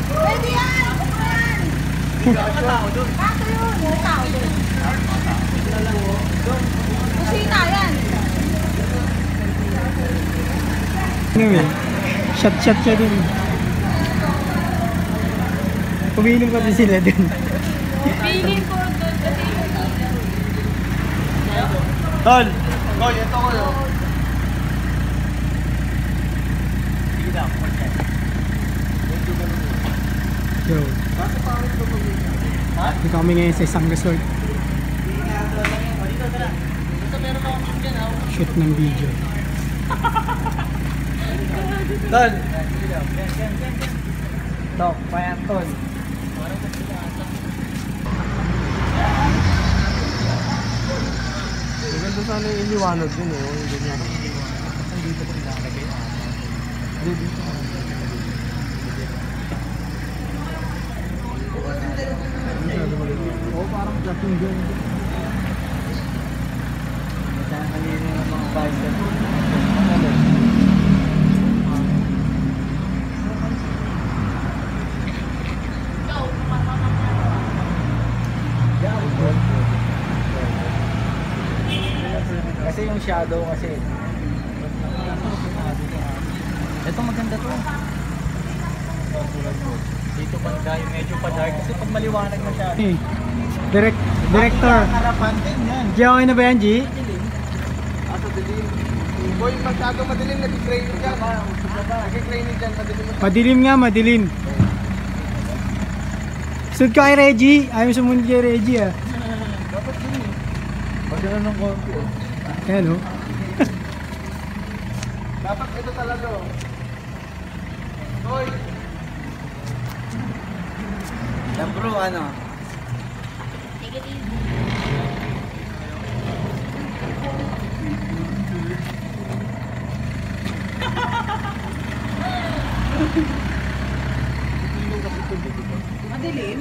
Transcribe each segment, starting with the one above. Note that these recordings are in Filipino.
Pwede yan! Hindi ka tao doon. Kaso yun, may tao doon. Kusina yan. Ano yun? Shot siya dun. Umiinom pa din sila dun. Feeling ko doon kasi. Tol! Tol, ito ko yun. Sige na, pagkat. Yo. Dito kami ngayon sa isang resort. Shoot ng video. Tol! Tok, payan tol. Maganda sana yung iniwanag din eh, yung ganyan. Dito ko nilalagay. Dito. Oo, parang plating dyan. Kanina yung mga bicep. Kasi yung shadow kasi. Ito maganda to. Dito pa medyo pa dark kasi pag maliwanag masyado. Director. Harapan din yan. G, okay na ba yan, G? Asa dilim. Boy, masyado madilim, nag-training dyan. Nag-training dyan, madilim. Madilim nga, madilim. Sud ka kay Reggie. Ayaw sumunod kay Reggie ah. Dapat din eh. Maganda ng konti oh. Ayan oh. Dapat ito talaga oh. Hoy! Yan bro, ano? Take it easy. Madilim?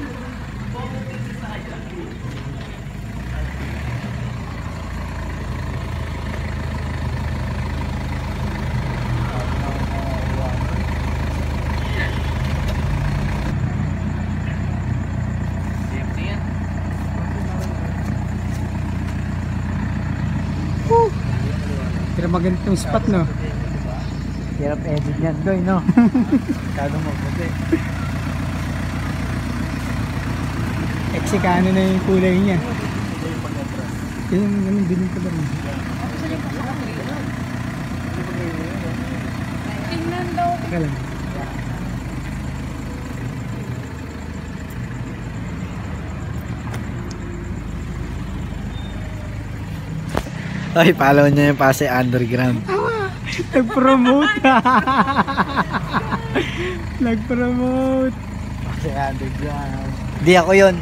Pero magandang spot no. Hirap edit yan doy, no? Kado mo, buti. Mexicano na yung kulay niya. Yan yung dilim pa ba rin? Tingnan daw. Teka lang. Ay, follow niya yung Pasay Underground. Nag-promote. Nag-promote. Pasay Underground. Di ako yun.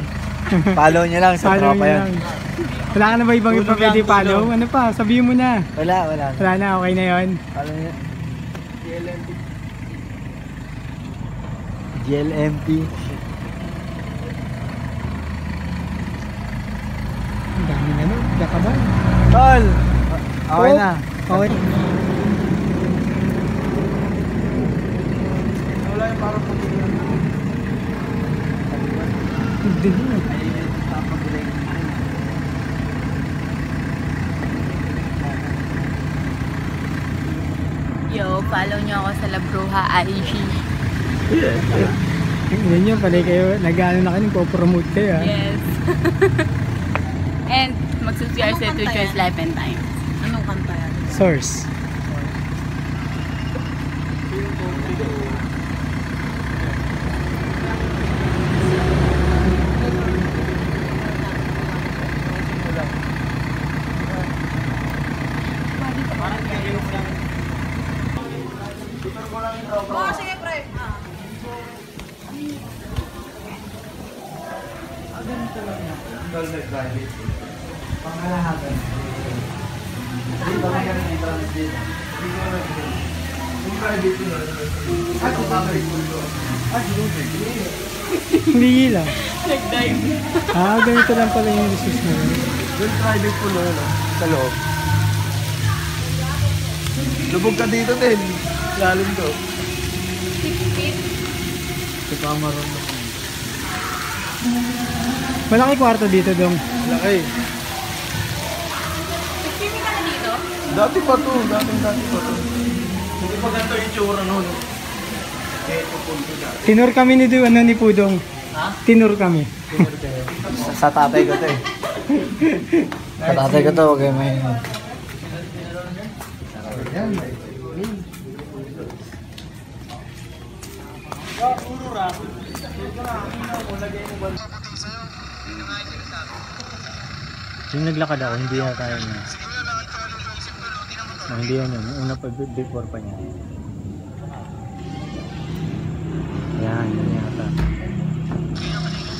Follow niya lang sa Follow tropa niyo yun. lang. Wala ka na ba ibang Tulong ipa pwede lang, follow? tulong. Ano pa? Sabihin mo na. Wala. Wala na, okay na yun. Follow niya. GLMP. Ang daming ano, gakaban. Tol! Okay Oh, na. Okay. Wala yung parang pagkikilan. Hindi na. Yo, follow nyo ako sa La Bruja IG. Hindi nyo, pala kayo, nag-ano na kayo, po-promote kayo. Yes. And mag-subscribe sa To Choice Life and Time. Anong kanta yan? Source. Oo, sige, pre. Velvet Valley. Pangalahatan. Dito ka yan, dito ka dito. Dito ka dito. Kung private ko na. Kung public ko doon. Hindi lang. Nag-dive. Ganito lang pala yung resource na yun. Doon private ko na. Sa loob. Lubog ka dito din. Lalim to. Ito pa marunong. Malaki kwarto dito dong. Laki. Swimming ka na dito? Dati pa to. Dati pa to. Hindi pa ganito yung tsura nun. Ito punto dati. Tinur kami ni Pudong. Ha? Tinur kami. Sa tatay ko to eh. Sa tatay ko to, huwag kayo may... Yan. Yung naglakad ako, hindi na tayo niya. No, hindi yan yun. Una pa, before pa niya. Yan, yan yata.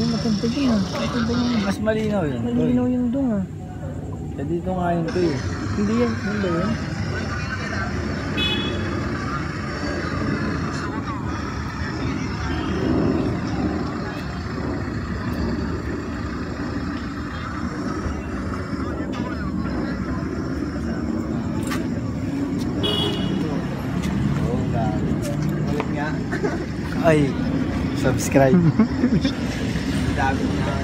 Yung maganda yun ah. Maganda yun. Mas malinaw yun. Malinaw yung dong ah. Eh dito nga yun to eh. Hindi yan, hindi yan. Ay, subscribe. Dami na.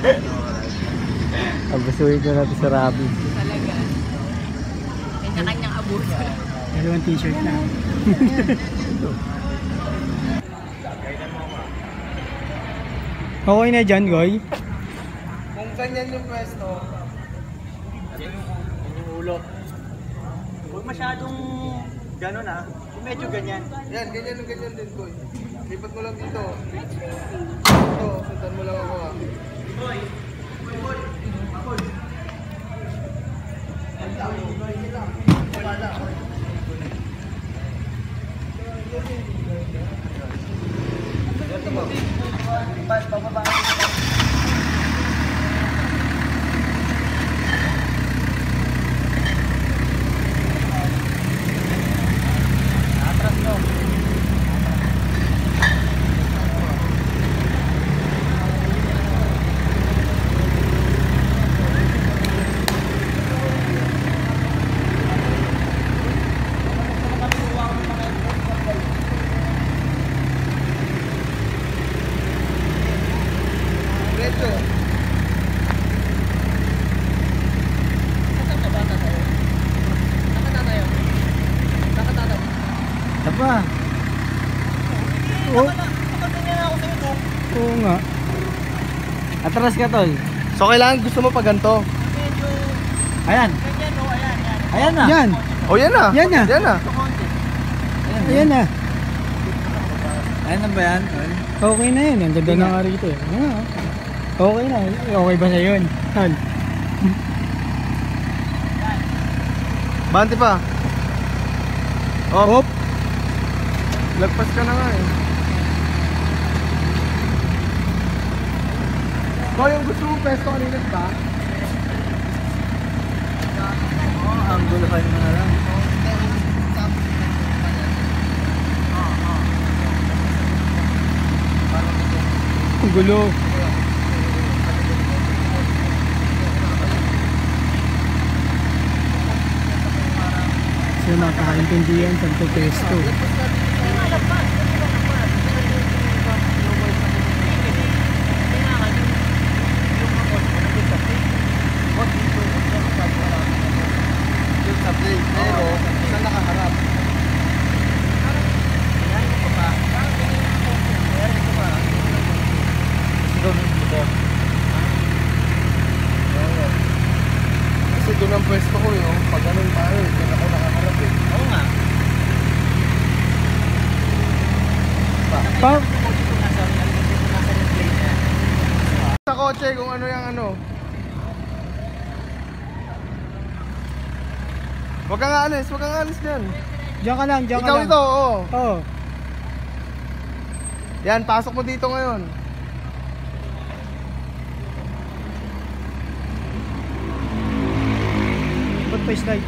Abasuhin ko natin sa Robby. Talaga. Kanya-kanyang abuso. Dalawang t-shirt na. Okay na dyan, Goy? Kung ganyan yung pwesto, yung ulo. Huwag masyadong gano'n ah. Medyo ganyan. Yan, ganyan din ko. Lipat mo lang dito. Ito, sundan mo lang ako ah. Apa? Oh. Oo nga. Atras ka tol. So kailangan gusto mo pa ganito. Ayan. Ayan na. Yan. Oh yan na. Yan na. Yan na. Ayan na. Ayan na ba yan? Okay na yun. Ang ganda na nga rito eh. Ah, okay na. Okay ba na yun? Han. Banti pa. Oh. Op. Lagpas ka na nga eh. So yung gusto mong pesto kanina ba? Ang gulahan mo na lang. Ang gulo. So nakakaintindihan sa pagpesto. Pero, saan nakaharap? Kasi doon ang pwesto ko yun. Pag ganun tayo, doon ako nakaharap eh. Oo nga. Pa? Sa kotse kung ano yung ano. Huwag kang aalis dyan. Diyan ka lang, diyan ka Ikaw lang. ito, oo. Oo. Yan, pasok mo dito ngayon. Ba't pa slide?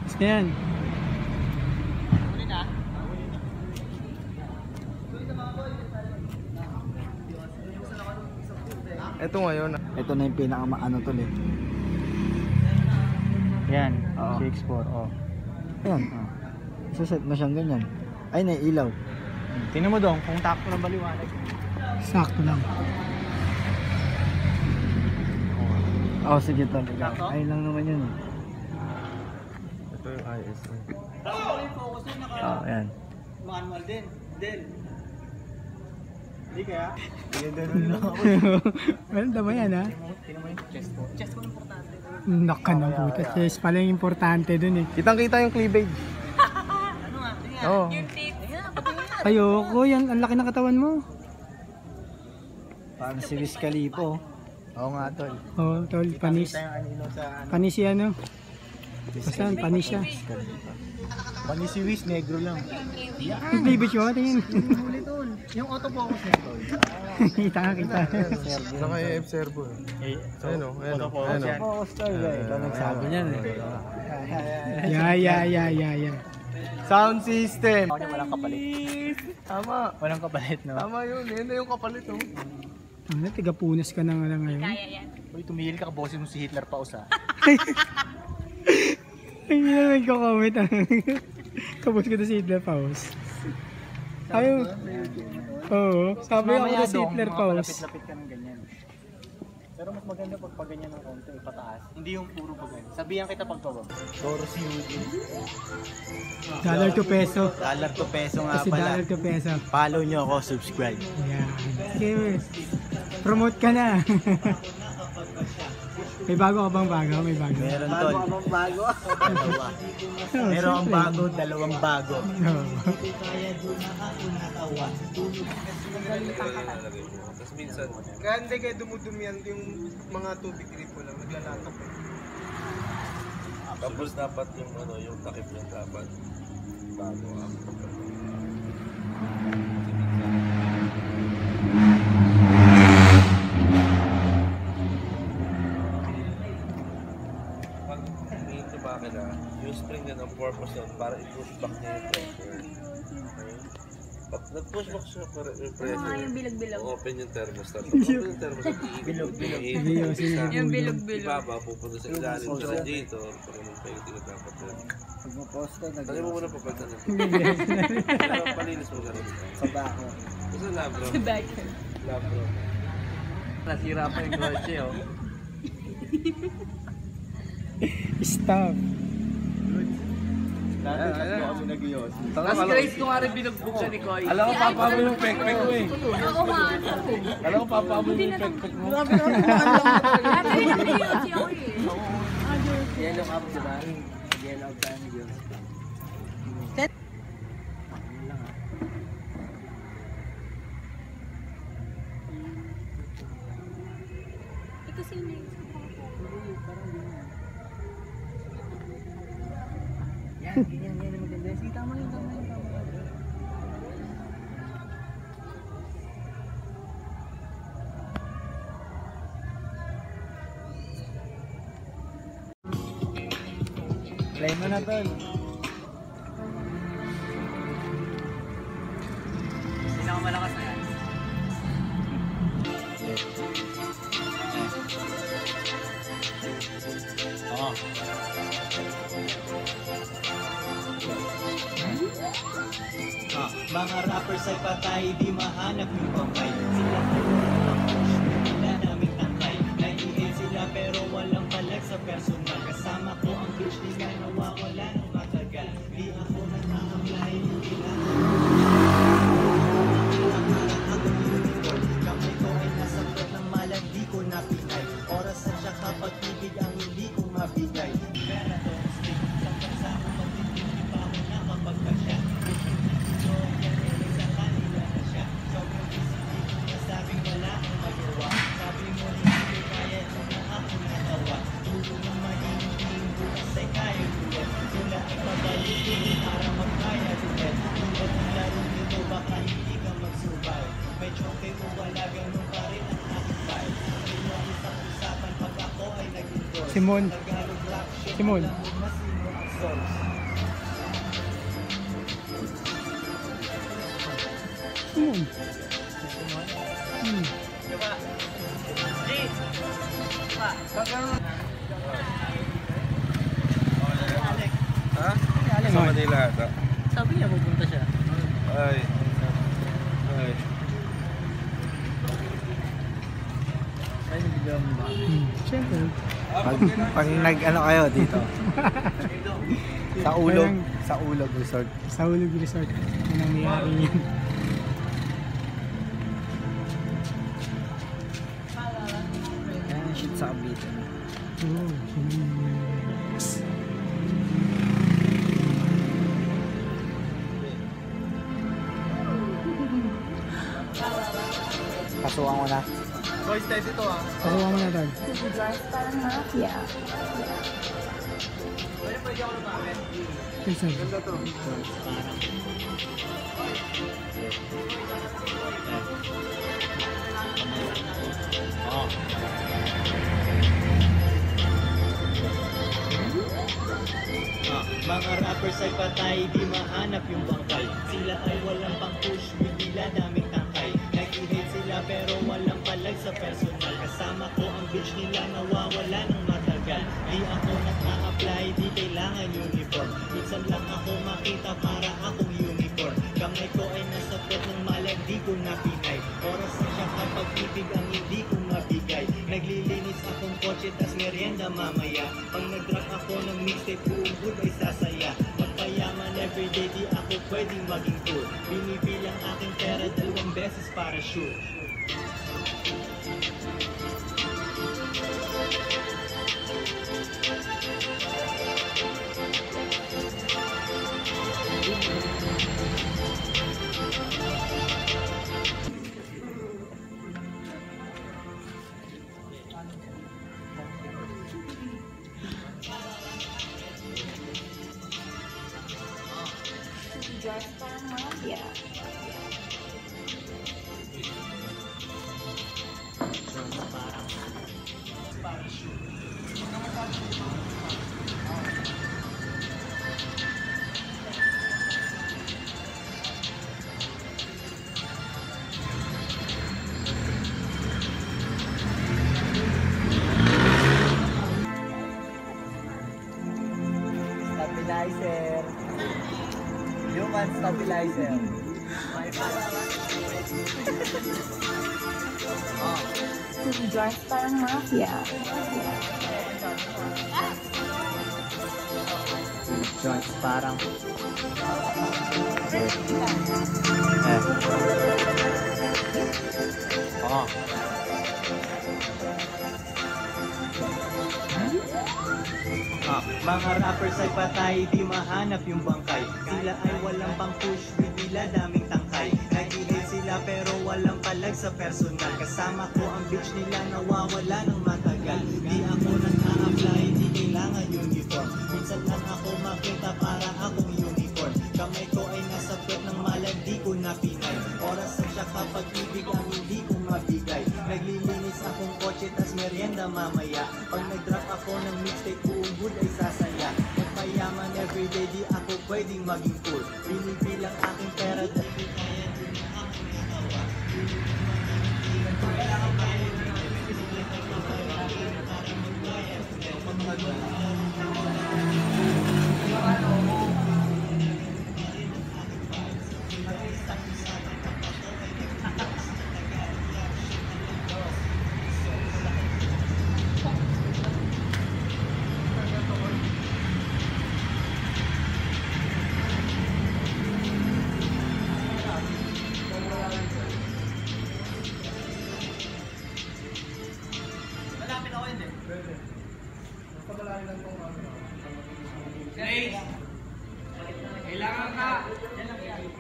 Basta yan. Ito ngayon. Ito na yung pinaka-ano tol eh. Yan, Oo. 6.4. Oh. Ayan. Set mo siyang ganyan. Ay, nailaw. Tingnan mo dong kung takto ng baliwanag. Sakto lang. Oh, sige tol. Sakto? Ayun lang naman yun eh. Ito yung ISO. Oh, ayan. Manual din. Hindi kaya? Well, dama yan ha. Tingnan mo yung chest ko. Chest ko importante. Naka ng puta. Yes, pala yung importante dun eh. Kitang-kita yung cleavage. Ano nga? Tingnan. Oo. Yung teeth. Ayoko, yan. Ang laki ng katawan mo. Paano si Wiz Khalifa oh. Oo nga, tol. Oh, tol, panis. Tingnan yung anino sa ano. Panis yan, no? Basta, panis siya. Panis si Wiz, negro lang. Yung cleavage mo, tingin. Huli doon. Yung autofocus nito. Kita ka, kita. Saka yung F-Servo. Ayun o, ayun o. Autofocus yan. Focus tol eh. Ikaw nagsabi niyan eh. Yeah. Sound system. Ako niya walang kapalit. Tama. Walang kapalit, no? Tama yun. Yun na yung kapalit oh. Ano, tiga-punas ka na nga lang ngayon. Kaya yan. Uy, tumihil ka, kabosin mo si Hitler pa usa. Hindi na nagko-comment. Kabos ko na si Hitler Paus. Ayaw. Oo, sabi ako na si Hitler Paus. Lapit-lapit ka ng ganyan. Pero mas maganda pag paganyan ng konti, pataas. Hindi yung puro paganyan. Sabihan kita pag pababa. Toro si Eugene. Dollar to peso. Dollar to peso nga Kasi dollar to peso. Follow nyo ako, subscribe. Ayan. Sige, promote ka na. May bago ka bang bago? May bago. Meron tol. Bago? Dalawa. Oh, Meron ang siyempre. bago, dalawang bago. Oo. Tapos minsan, kaya hindi kayo dumudumihan yung mga tubig gripo lang. Naglalatok eh. Tapos dapat yung ano, yung takip niya dapat bago ang pag tingin sa makina, yung spring niya ng purpose nun para i-push back niya yung pressure. Okay? Pag nag-push back siya para yung pressure, yung bilog-bilog. open yung thermostat. Pag open yung thermostat, bilog-bilog. Yung bilog-bilog. Ibaba, pupunta sa ilalim sa radiator. Pag anong painting na dapat yun. Pag ma-post ka, Tali mo muna papalitan ng pero palinis mo ganun. sa bako. Kasi labro. Backer. Labro. Nasira pa yung kotse, oh. Stop. Tapos Grace ko nga rin binugbog siya ni Koy. Alam ko papa mo yung pek-pek ko eh. Oo nga. Alam ko papa mo yung pek-pek mo. Dati rin ako yun. Si ako eh. Yellow up diba? Yellow up tayo ni Girls. Ito sino yun? Yan, yan yung maganda. Sige, tama yun. Play mo na tol. Pinakamalakas na yan. Oo. Mga rappers ay patay, di mahanap yung pangkay. Sila ay wala naming tangkay. Naiihil sila pero walang palag sa personal. Kasama ko ang bitch, di ka nawawala ng matagal. Di ako natakamlay, hindi na kamay ko ay nasa pwet ng malag, di ko napinay. Oras at saka pag-ibig ang hindi ko mabigay. Pera to, stick sa bansa ko, magtitindi pa ako na mapagkasya. Sabing wala akong magawa. Sabi mo hindi kaya na ako natawa. Tulo na mahihing bukas ay kaya ulit. Sila ay pabalikin para magkaya ulit. Tulad ng laro nito baka hindi ka mag-survive. Medyo okay kung wala ganun pa rin ang aking vibe. Hindi ang isang usapan pag ako ay nag-endorse. Simon. Tagalog rap shit, Simon. alam mo na sino ang source. Simon. Ha? Sa Manila ata. Sabi niya pupunta siya. Ay. Ay. Ay, nabigyan mo ba? Siyempre. Pag nag-ano kayo dito. Sa Ulog Resort. Sa Ulog Resort. Yan ang mayari niyan. Yan ang shit sa Cavite. Oo. Kasuhan ko na. Boys, test ito ah. Pakuha mo na tag. Isa. Mga rappers ay patay, di mahanap yung bangkay. Sila ay walang pang push, bigla daming tangkay. Nag-i-hate sila pero walang palag sa personal. Kasama ko ang bitch nila nawawala ng matagal. Di ako nag-a-apply, di kailangan uniform. Minsan lang ako makita para akong unicorn. Kamay ko ay nasa pet ng malag, di ko na pinay. Oras na siya kapag ibig ang hindi ko mabigay. Naglilinis akong kotse tas merienda mamaya. Pag nag-drop ako ng mixtape, buong good ay sasaya. Magpayaman everyday, di ako pwedeng maging cool. Binibilang aking pera 2 beses para sure. Stabilizer. Human stabilizer. Dress parang mafia. Joints parang. Mga rappers ay patay, di mahanap yung bangkay. Sila ay walang pang push, bigla daming tangkay. Nag-i-hate sila pero walang palag sa personal. Kasama ko ang bitch nila nawawala ng matagal. Di ako nag-a-apply, di kailangan uniform. Minsan lang ako makita para akong unicorn. Kamay ko ay nasa pet ng malag, di ko na pinay. Oras na siya kapag ibig ang hindi ko mabigay. Naglilinis akong kotse tas merienda mamaya. Pag nag-drop ako ng mixtape, buong good ay sasaya. Magpayaman everyday, di ako pwedeng maging cool. Binibilang aking pera dahil kaya din na aking nagawa.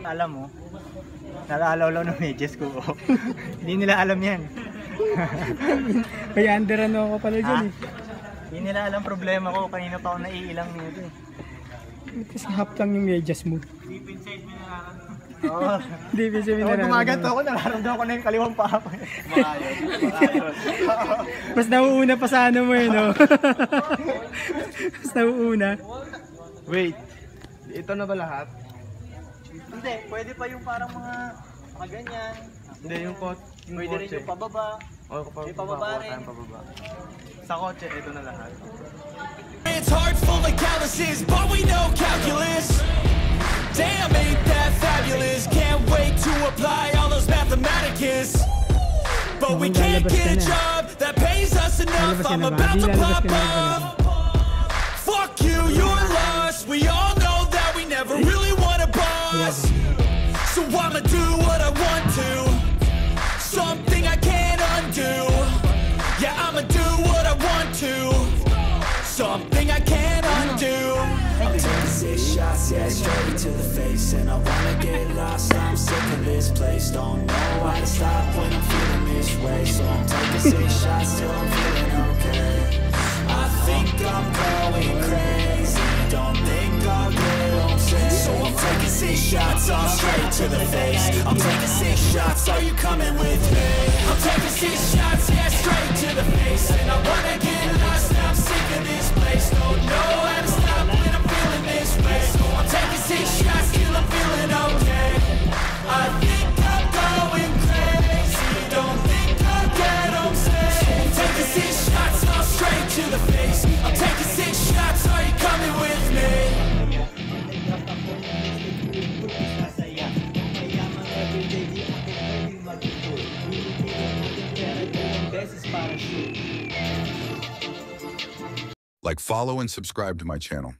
Alam mo, nalalaw ng medyas ko. Hindi nila alam yan. May under ano ako pala dyan eh. Hindi nila alam problema ko. Kanina pa ako naiilang nito eh. Tapos half lang yung medyas mo. Oo. Hindi, busy mo Ako gumaganto ako, nararamdaman ko na yung kaliwang pa ako. Mas nauuna pa sa ano mo eh, no? Mas nauuna. Wait, ito na ba lahat? Hindi, pwede pa yung parang mga ganyan. Hindi, yung Pwede rin yung pababa. O, kapag May pababa rin. pababa. Sa kotse, ito na lahat. It's heart full of calluses, but we know calculus. Damn, ain't that fabulous? Can't wait to apply all those mathematicus. But we can't get a job that pays us enough. I'm about to pop up. Fuck you, you're lost. We all know that we never really want a boss. So I'ma do what I want to. Something I can't undo. Yeah, I'ma do what I want to. Something I can't undo. I'm taking 6 shots, yeah, straight to the face. And I wanna get lost, I'm sick of this place. Don't know how to stop when I'm feeling this way. So I'm taking 6 shots till I'm feeling okay. I think I'm going crazy. Don't think I'll get home safe. So I'm taking 6 shots, all straight to the face. I'm taking 6 shots, are you coming with me? I'm taking 6 shots, yeah, straight to the face. And I wanna get lost, I'm sick of this place. Don't know how to stop when I'm feeling this way. So I'm taking 6 shots till I'm feeling okay. I think I'm going crazy. Don't think I'll get home safe. I'm taking 6 shots, all straight to the face. I'm taking 6 shots, are you coming with me? Like, follow, and subscribe to my channel.